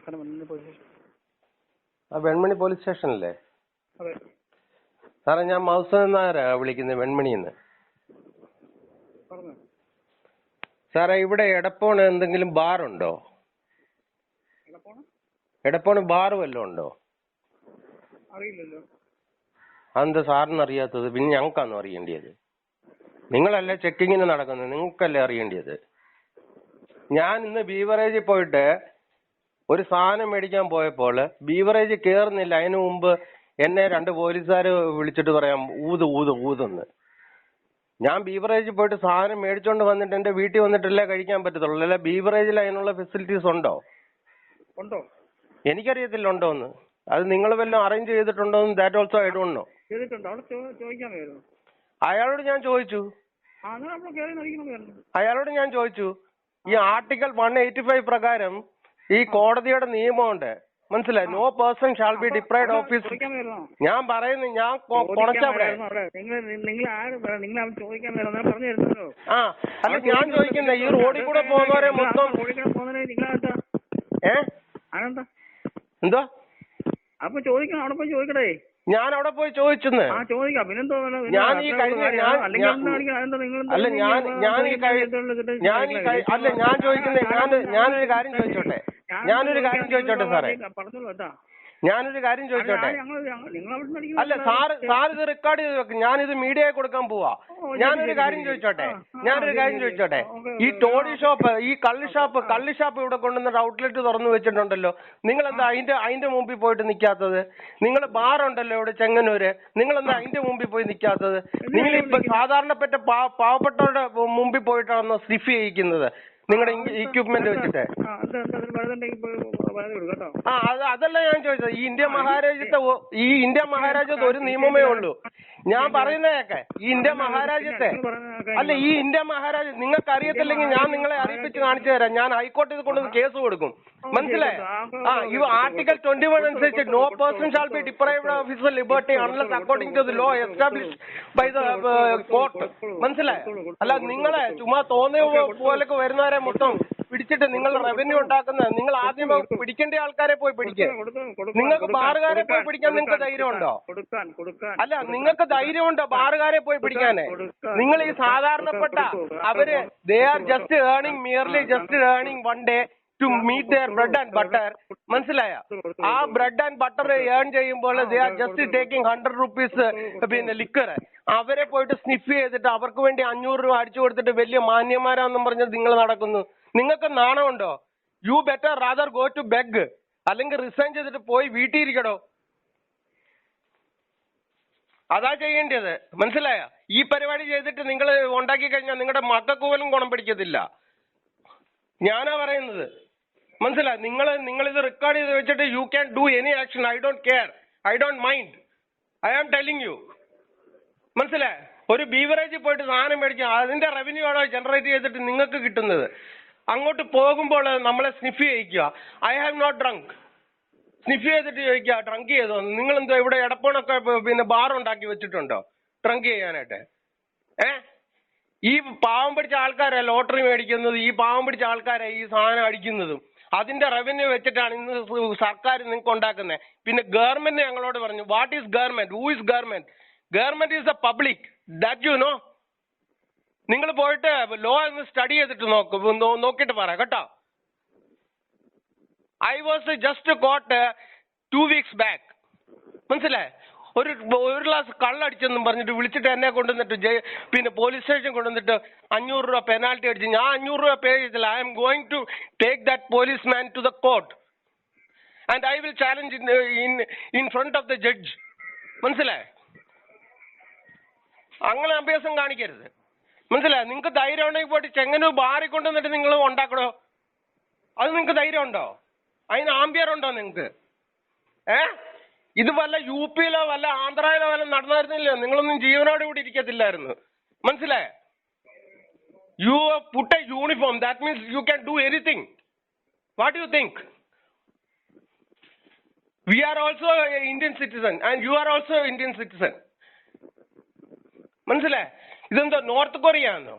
നമസ്കാരം. Venmani police station. Venmani police സ്റ്റേഷനല്ലേ? അതെ സാറേ, ഞാൻ മൗസൂദ് നായരാ വിളിക്കുന്നത്, വെൺമണിന്ന്. പറഞ്ഞു. സാറേ, ഇവിടെ എടപ്പോണ് എന്തെങ്കിലും ബാറുണ്ടോ? എടപ്പോണ് ബാർ വല്ലതും ഉണ്ടോ? അറിയില്ലല്ലോ. അതെന്താ സാറിന് അറിയാത്തത്? പിന്നെ ഞങ്ങൾക്കാണോ അറിയേണ്ടത്? നിങ്ങളല്ലേ ചെക്കിങ്ങിന് നടക്കുന്നത്, നിങ്ങൾക്കല്ലേ അറിയേണ്ടത്? ഞാൻ ഇന്ന് ബീവറേജിൽ പോയിട്ട് ഒരു സാധനം മേടിക്കാൻ പോയപ്പോൾ ബീവറേജ് കയറുന്നില്ല. അതിനു മുമ്പ് എന്നെ 2 പോലീസുകാർ വിളിച്ചിട്ട് പറയാം ഊതെന്ന്. ഞാൻ ബീവറേജിൽ പോയിട്ട് സാധനം മേടിച്ചോണ്ട് വന്നിട്ട് എന്റെ വീട്ടിൽ വന്നിട്ടല്ലേ കഴിക്കാൻ പറ്റത്തുള്ളൂ. അല്ലെ ബീവറേജിൽ അതിനുള്ള ഫെസിലിറ്റീസ് ഉണ്ടോ? എനിക്കറിയത്തില്ല ഉണ്ടോന്ന്. അത് നിങ്ങൾ വല്ലതും അറേഞ്ച് ചെയ്തിട്ടുണ്ടോ? That also I don't know. അയാളോട് ഞാൻ ചോദിച്ചു. ഈ ആർട്ടിക്കിൾ 185 പ്രകാരം ഈ കോടതിയുടെ നിയമമുണ്ട്, മനസ്സിലായി? No person shall be deprived of his. ഞാൻ പറയുന്നു, ഞാൻ കുറച്ചവിടെ അല്ല ഞാൻ ചോദിക്കുന്നത്, ഈ റോഡിൽ കൂടെ പോകുന്നവരെ മൊത്തം എന്തോ അപ്പൊ ചോദിക്കണം, അവിടെ പോയി ചോദിക്കടേ. ഞാൻ അവിടെ പോയി ചോദിച്ചെന്ന്. പിന്നെന്തോ ഞാൻ ഈ കഴിഞ്ഞ ഞാനൊരു കാര്യം ചോദിച്ചോട്ടെ സാറേ. ഞാനൊരു കാര്യം ചോദിച്ചോട്ടെ. അല്ല സാറ് ഇത് റെക്കോർഡ് ചെയ്ത് വെക്കും. ഞാനിത് മീഡിയയിൽ കൊടുക്കാൻ പോവാ. ഞാനൊരു കാര്യം ചോദിച്ചോട്ടെ. ഈ ടോഡി ഷോപ്പ്, ഈ കള്ള് ഷാപ്പ് ഇവിടെ കൊണ്ടുവന്നിട്ട് ഔട്ട്ലെറ്റ് തുറന്നു വെച്ചിട്ടുണ്ടല്ലോ. നിങ്ങളെന്താ അതിന്റെ മുമ്പിൽ പോയിട്ട് നിൽക്കാത്തത്? നിങ്ങൾ ബാറുണ്ടല്ലോ ഇവിടെ ചെങ്ങന്നൂര്, നിങ്ങളെന്താ അതിന്റെ മുമ്പിൽ പോയി നിൽക്കാത്തത്? നിങ്ങൾ ഇപ്പൊ സാധാരണപ്പെട്ട പാവപ്പെട്ടവരുടെ മുമ്പിൽ പോയിട്ടാണോ സ്നിഫ് ചെയ്യിക്കുന്നത് നിങ്ങളുടെ ഇക്വിപ്മെന്റ് വെച്ചിട്ട്? അതല്ല ഞാൻ ചോദിച്ചത്. ഈ ഇന്ത്യ മഹാരാജ്യത്ത് ഒരു നിയമമേ ഉള്ളൂ. ഞാൻ പറയുന്നതൊക്കെ ഈ ഇന്ത്യ മഹാരാജ്യത്ത് നിങ്ങൾക്ക് അറിയത്തില്ലെങ്കിൽ ഞാൻ നിങ്ങളെ അറിയിപ്പിച്ച് കാണിച്ചു തരാം. ഞാൻ ഹൈക്കോടതിയിൽ കൊണ്ടുവന്ന് കേസ് കൊടുക്കും, മനസ്സിലായോ? ഈ ആർട്ടിക്കൽ 21 അനുസരിച്ച് no person shall be deprived of his liberty unless according to the law established by the court, മനസ്സിലായോ? അല്ല നിങ്ങളെ ചുമ്മാ തോന്നിയ പോലൊക്കെ വരുന്നവരെ മൊത്തം പിടിച്ചിട്ട് നിങ്ങൾ റവന്യൂ ഉണ്ടാക്കുന്നത്. നിങ്ങൾ ആദ്യം പിടിക്കേണ്ട ആൾക്കാരെ പോയി പിടിക്കുക. നിങ്ങൾക്ക് ബാറുകാരെ പോയി പിടിക്കാൻ നിങ്ങൾക്ക് ധൈര്യമുണ്ടോ? അല്ല നിങ്ങൾക്ക് ധൈര്യമുണ്ടോ ബാറുകാരെ പോയി പിടിക്കാന്? നിങ്ങൾ ഈ സാധാരണപ്പെട്ട അവര് they are just earning 1 day to meet their bread and butter, മനസ്സിലായ? ആ ബ്രെഡ് ആൻഡ് ബട്ടർ ഏൺ ചെയ്യുമ്പോൾ they are just taking 100 rupees പിന്നെ ലിക്കർ. അവരെ പോയിട്ട് സ്നിഫ് ചെയ്തിട്ട് അവർക്ക് വേണ്ടി 500 രൂപ അടിച്ചു കൊടുത്തിട്ട് വലിയ മാന്യന്മാരാണെന്നും പറഞ്ഞ് നിങ്ങൾ നടക്കുന്നു. നിങ്ങൾക്ക് നാണമുണ്ടോ? You better rather go to beg, അല്ലെങ്കിൽ റിസൈൻ ചെയ്തിട്ട് പോയി വീട്ടിൽ ഇരിക്കടോ. അതാ ചെയ്യേണ്ടത്, മനസ്സിലായ? ഈ പരിപാടി ചെയ്തിട്ട് നിങ്ങൾ ഉണ്ടാക്കി കഴിഞ്ഞാൽ നിങ്ങളുടെ മക്കൾക്ക് പോലും ഗുണം പിടിക്കത്തില്ല. ഞാനാ പറയുന്നത്, മനസ്സിലായി? നിങ്ങളിത് റെക്കോർഡ് ചെയ്ത് വെച്ചിട്ട് you can do any action. I don't care, I don't mind. I am telling you, മനസ്സിലായി? ഒരു ബീവറേജിൽ പോയിട്ട് സാധനം മേടിക്കുക, അതിന്റെ റവന്യൂ ആണോ ജനറേറ്റ് ചെയ്തിട്ട് നിങ്ങൾക്ക് കിട്ടുന്നത്? അങ്ങോട്ട് പോകുമ്പോൾ നമ്മളെ സ്നിഫ് ചെയ്യിക്കുക. I have not drunk. Sniff ചെയ്തിട്ട് ചോദിക്കുക ഡ്രങ്ക് ചെയ്തോ? നിങ്ങളെന്തോ ഇവിടെ എടപ്പോണൊക്കെ പിന്നെ ബാർ ഉണ്ടാക്കി വെച്ചിട്ടുണ്ടോ ഡ്രങ്ക് ചെയ്യാനായിട്ട്? ഈ പാവം പിടിച്ച ആൾക്കാരെ ലോട്ടറി മേടിക്കുന്നത്, ഈ പാവം പിടിച്ച ആൾക്കാരെ ഈ സാധനം അടിക്കുന്നതും അതിന്റെ റവന്യൂ വെച്ചിട്ടാണ് ഇന്ന് സർക്കാർ നിങ്ങൾക്ക് ഉണ്ടാക്കുന്നത്. പിന്നെ ഗവൺമെന്റ് ഞങ്ങളോട് പറഞ്ഞു, what is government? Who is government? Government is the public, that you know. നിങ്ങൾ പോയിട്ട് ലോ ഒന്ന് സ്റ്റഡി ചെയ്തിട്ട് നോക്കിയിട്ട് പറ കേട്ടോ. I was just caught 2 weeks back, മനസ്സിലായി? ഒരു ഗ്ലാസ് കള്ളടിച്ചെന്നും പറഞ്ഞിട്ട് വിളിച്ചിട്ട് എന്നെ കൊണ്ടുവന്നിട്ട് പിന്നെ പോലീസ് സ്റ്റേഷൻ കൊണ്ടുവന്നിട്ട് 500 രൂപ പെനാൽറ്റി അടിച്ച്. ഞാൻ 500 രൂപ പേ ചെയ്തില്ല. I am going to take that police man to the court and I will challenge in front of the judge, മനസ്സിലായി? അങ്ങനെ അഭ്യാസം കാണിക്കരുത്, മനസ്സിലായി? നിങ്ങൾക്ക് ധൈര്യം ഉണ്ടെങ്കിൽ പോയിട്ട് ചെങ്ങന്നൂർ ബാറിൽ കൊണ്ടുവന്നിട്ട് നിങ്ങൾ ഉണ്ടാക്കണോ? അത് നിങ്ങൾക്ക് ധൈര്യം ഉണ്ടോ? അതിന് ആംബിയർ ഉണ്ടോ നിങ്ങൾക്ക്? ഇത് വല്ല UP-യിലോ വല്ല ആന്ധ്രയിലോ വല്ല നടന്നായിരുന്നില്ലോ നിങ്ങളൊന്നും ജീവനോട് കൂടി ഇരിക്കത്തില്ലായിരുന്നു, മനസ്സിലായേ? You put a uniform, that means you can do anything. What you think? We are also Indian citizen and you are also Indian citizen, മനസ്സിലായേ? ഇതെന്തോ നോർത്ത് കൊറിയ ആണോ?